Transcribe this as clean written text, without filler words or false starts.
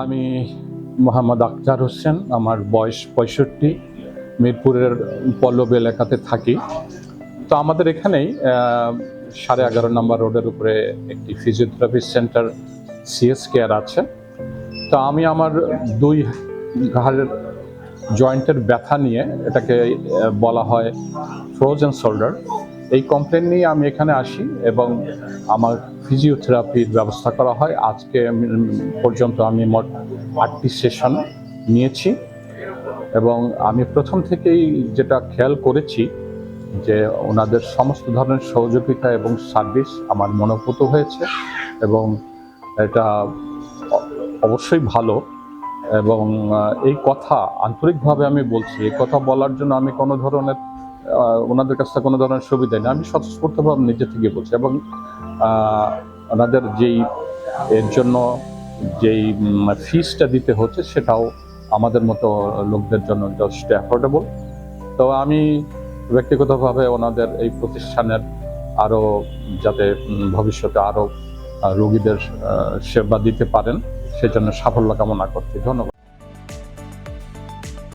আমি মোহাম্মদ আখতার হোসেন, আমার বয়স 65, মিরপুরের পল্লবী এলাকাতে থাকি। তো আমাদের এখানেই 11.5 নম্বর রোডের উপরে একটি ফিজিওথেরাপি সেন্টার সিএস কেয়ার আছে। তো আমি আমার 2 ঘাড়ের জয়েন্টের ব্যথা নিয়ে, এটাকে বলা হয় ফ্রোজেন শোল্ডার, এই কমপ্লেন নিয়ে আমি এখানে আসি এবং আমার ফিজিওথেরাপির ব্যবস্থা করা হয়। আজকে পর্যন্ত আমি মোট 8টি সেশন নিয়েছি এবং আমি প্রথম থেকেই যেটা খেয়াল করেছি যে ওনাদের সমস্ত ধরনের সহযোগিতা এবং সার্ভিস আমার মনোভূত হয়েছে এবং এটা অবশ্যই ভালো। এবং এই কথা আন্তরিকভাবে আমি বলছি, এই কথা বলার জন্য আমি কোনো ধরনের ওনাদের কাছ থেকে কোনো ধরনের সুবিধা নেই, আমি স্বতঃস্ফূর্তভাবে নিজে থেকে বলছি। এবং ওনাদের এর জন্য যেই ফিসটা দিতে হচ্ছে সেটাও আমাদের মতো লোকদের জন্য যথেষ্ট অ্যাফোর্ডেবল। তো আমি ব্যক্তিগতভাবে ওনাদের এই প্রতিষ্ঠানের আরও যাতে ভবিষ্যতে আরও রোগীদের সেবা দিতে পারেন সেজন্য সাফল্য কামনা করছি। ধন্যবাদ।